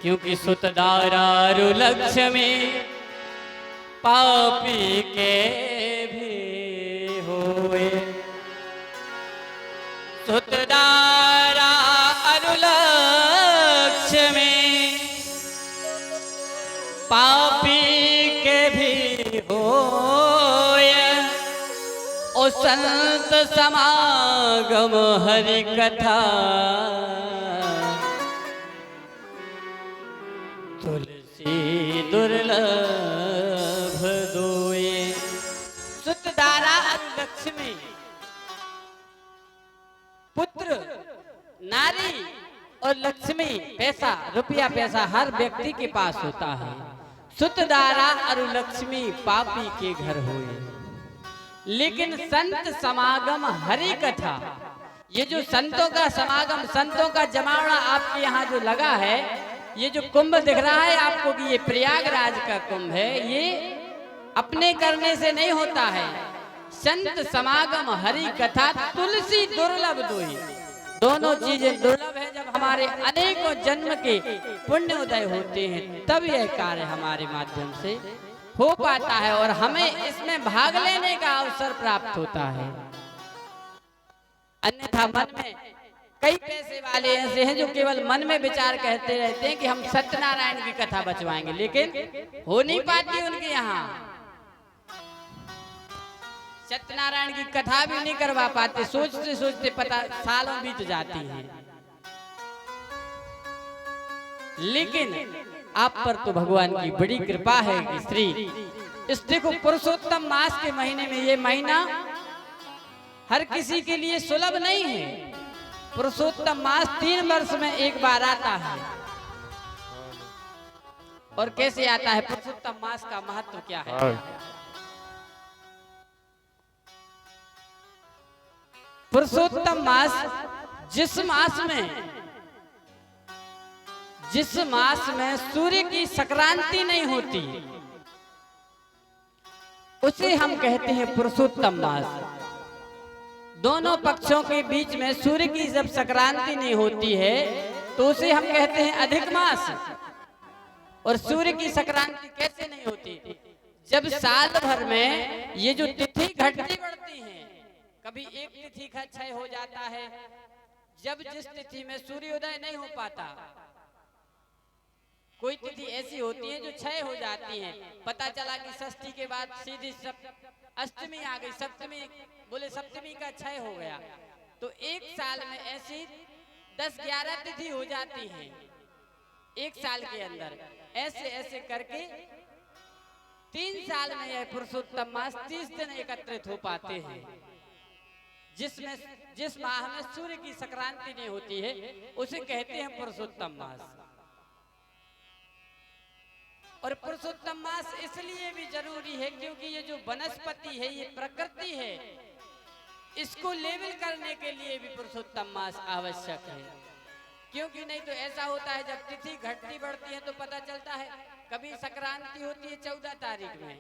क्योंकि सुतदारारु लक्ष्मी पापी के भी होए। सुतदारा अरु लक्ष्मी पापी के भी होए। ओ संत समागम हरि कथा तुलसी दुर्लभ दोए। सुतदारा अरु लक्ष्मी पुत्र नारी और लक्ष्मी पैसा रुपया पैसा हर व्यक्ति के पास होता है। सुतदारा अरु लक्ष्मी पापी के घर हुए। लेकिन संत समागम हरि कथा, ये जो संतों का समागम संतों का जमावड़ा आपके यहाँ जो लगा है, ये जो कुंभ दिख रहा है आपको कि ये प्रयागराज का कुंभ है, ये अपने करने से नहीं होता है। संत समागम हरि कथा तुलसी दुर्लभ दोई। दोनों चीजें दुर्लभ है। जब हमारे अनेकों जन्म के पुण्य उदय होते हैं तब यह कार्य हमारे माध्यम से हो पाता है और हमें इसमें भाग लेने का अवसर प्राप्त होता है। अन्यथा मन में कई पैसे वाले ऐसे हैं जो केवल मन में विचार कहते रहते हैं कि हम सत्यनारायण की कथा बचवाएंगे, लेकिन हो नहीं पाती उनके यहाँ। सत्यनारायण की कथा भी नहीं करवा पाते, सोचते सोचते पता सालों बीत जाती हैं। लेकिन आप पर तो भगवान की बड़ी कृपा है कि श्री इस देखो पुरुषोत्तम मास के महीने में, ये महीना हर किसी के लिए सुलभ नहीं है। पुरुषोत्तम मास 3 वर्ष में एक बार आता है। और कैसे आता है? पुरुषोत्तम मास का महत्व क्या है? पुरुषोत्तम मास जिस मास में सूर्य की संक्रांति नहीं होती उसे हम कहते हैं पुरुषोत्तम मास। दोनों पक्षों के बीच में सूर्य की जब संक्रांति नहीं होती है तो उसे हम कहते हैं अधिक मास। और सूर्य की संक्रांति कैसे नहीं होती? जब साल भर में ये जो तिथि घटती बढ़ती है, कभी एक तिथि का क्षय हो जाता है, जब जिस तिथि में सूर्योदय नहीं हो पाता। कोई तिथि ऐसी होती है जो क्षय हो जाती है, पता चला कि षष्ठी के बाद सीधी अष्टमी आ गई, सप्तमी बोले सप्तमी का क्षय हो गया, तो एक साल में ऐसी 10-11 तिथि हो जाती है एक साल के अंदर। ऐसे ऐसे करके 3 साल में यह पुरुषोत्तम मास 30 दिन एकत्रित हो पाते हैं, जिस माह में सूर्य की संक्रांति नहीं होती है उसे कहते हैं पुरुषोत्तम मास। और पुरुषोत्तम मास इसलिए भी जरूरी है क्योंकि ये जो वनस्पति है, ये प्रकृति है, इसको लेवल करने के लिए भी पुरुषोत्तम मास आवश्यक है। क्योंकि नहीं तो ऐसा होता है जब तिथि घटती बढ़ती है तो पता चलता है कभी संक्रांति होती है 14 तारीख में,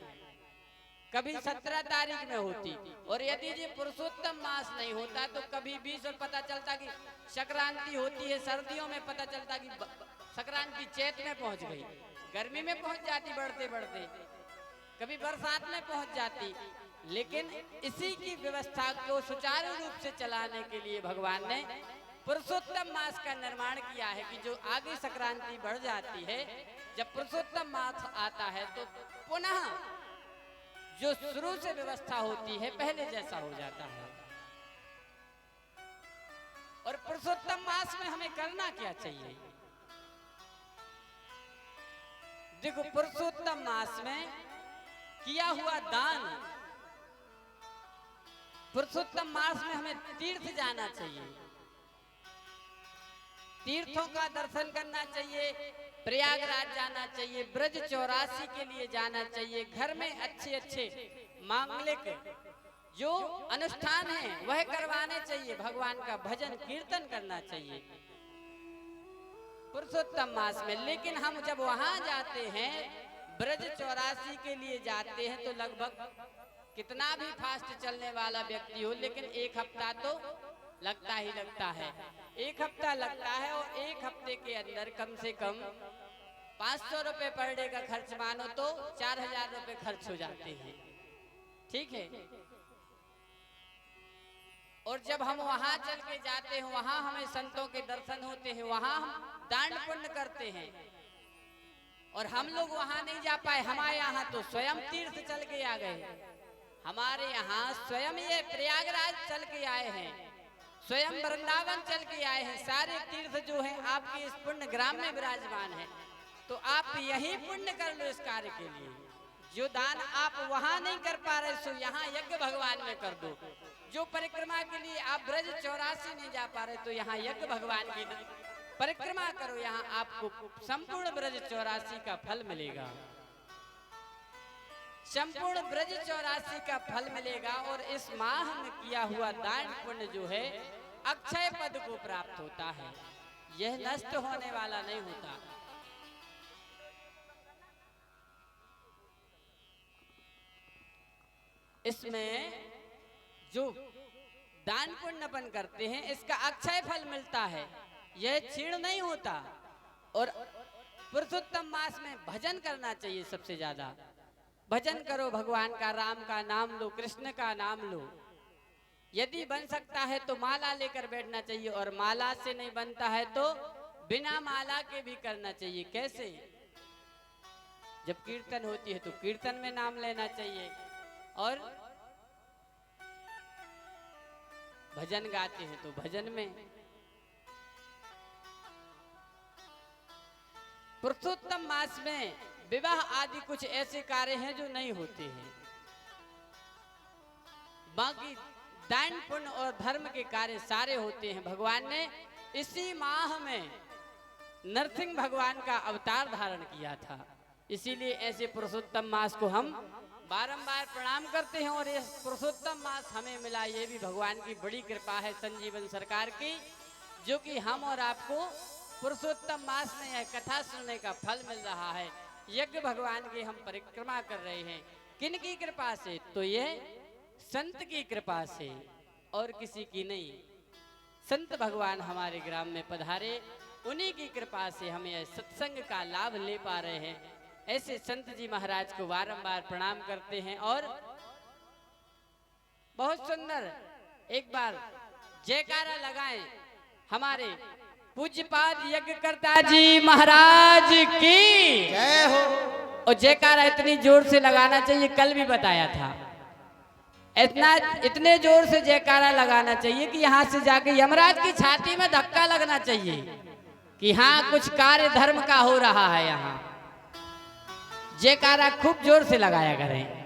कभी 17 तारीख में होती, और यदि ये पुरुषोत्तम मास नहीं होता तो कभी 20 और पता चलता कि संक्रांति होती है सर्दियों में, पता चलता कि संक्रांति चैत में पहुंच गई, गर्मी में पहुंच जाती बढ़ते बढ़ते, कभी बरसात में पहुंच जाती। लेकिन इसी की व्यवस्था को सुचारू रूप से चलाने के लिए भगवान ने पुरुषोत्तम मास का निर्माण किया है कि जो आगे संक्रांति बढ़ जाती है, जब पुरुषोत्तम मास आता है तो पुनः जो शुरू से व्यवस्था होती है पहले जैसा हो जाता है। और पुरुषोत्तम मास में हमें करना क्या चाहिए? देखो, पुरुषोत्तम मास में किया हुआ दान, पुरुषोत्तम मास में हमें तीर्थ जाना चाहिए, तीर्थों का दर्शन करना चाहिए, प्रयागराज जाना चाहिए, ब्रज 84 के लिए जाना चाहिए, घर में अच्छे अच्छे मांगलिक जो अनुष्ठान है वह करवाने चाहिए, भगवान का भजन कीर्तन करना चाहिए पुरुषोत्तम मास में। लेकिन हम जब वहां जाते हैं, ब्रज 84 के लिए जाते हैं, तो लगभग कितना भी फास्ट चलने वाला व्यक्ति हो, लेकिन 1 हफ्ता तो लगता ही लगता है, 1 हफ्ता लगता है। और 1 हफ्ते के अंदर कम से कम 500 रुपए पर डे का खर्च मानो तो 4000 रुपए खर्च हो जाते हैं, ठीक है। और जब हम वहां चल के जाते हैं, वहां हमें संतों के दर्शन होते हैं, वहां हम दान पुण्य करते हैं। और हम लोग वहां नहीं जा पाए, हमारे यहाँ तो स्वयं तीर्थ चल के आ गए। हमारे यहाँ स्वयं ये प्रयागराज चल के आए हैं, स्वयं वृंदावन चल के आए हैं। सारे तीर्थ जो हैं आपके इस पुण्य ग्राम में विराजमान है, तो आप यही पुण्य कर लो इस कार्य के लिए। जो दान आप वहां नहीं कर पा रहे सो यहाँ यज्ञ भगवान में कर दो। जो परिक्रमा के लिए आप ब्रज 84 नहीं जा पा रहे, तो यहाँ यज्ञ भगवान की परिक्रमा करो, यहाँ आपको संपूर्ण ब्रज 84 का फल मिलेगा, संपूर्ण ब्रज 84 का फल मिलेगा। और इस माह में किया हुआ दान पुण्य जो है अक्षय पद को प्राप्त होता है, यह नष्ट होने वाला नहीं होता। इसमें जो दान पुण्य अपन करते हैं इसका अक्षय फल मिलता है, यह क्षीण नहीं होता। और पुरुषोत्तम मास में भजन करना चाहिए, सबसे ज्यादा भजन करो भगवान का, राम का नाम लो, कृष्ण का नाम लो। यदि बन सकता है तो माला लेकर बैठना चाहिए, और माला से नहीं बनता है तो बिना माला के भी करना चाहिए। कैसे? जब कीर्तन होती है तो कीर्तन में नाम लेना चाहिए, और भजन गाते हैं तो भजन में। पुरुषोत्तम मास में विवाह आदि कुछ ऐसे कार्य हैं जो नहीं होते हैं, बाकी दान पुण्य और धर्म के कार्य सारे होते हैं। भगवान ने इसी माह में नरसिंह भगवान का अवतार धारण किया था, इसीलिए ऐसे पुरुषोत्तम मास को हम बारंबार प्रणाम करते हैं। और ये पुरुषोत्तम मास हमें मिला, ये भी भगवान की बड़ी कृपा है संजीवन सरकार की, जो कि हम और आपको पुरुषोत्तम मास में यह कथा सुनने का फल मिल रहा है। यज्ञ भगवान की हम परिक्रमा कर रहे हैं, किन की कृपा से? तो ये संत की कृपा से, और किसी की नहीं। संत भगवान हमारे ग्राम में पधारे, उन्हीं की कृपा से हम यह सत्संग का लाभ ले पा रहे हैं। ऐसे संत जी महाराज को बारंबार प्रणाम करते हैं। और बहुत सुंदर एक बार जयकारा लगाएं हमारे पूज्यपाद यज्ञकर्ता जी महाराज की जय हो। और जयकारा इतनी जोर से लगाना चाहिए, कल भी बताया था, इतने जोर से जयकारा लगाना चाहिए कि यहाँ से जाके यमराज की छाती में धक्का लगना चाहिए कि हाँ कुछ कार्य धर्म का हो रहा है। यहाँ जयकारा खूब जोर से लगाया करें।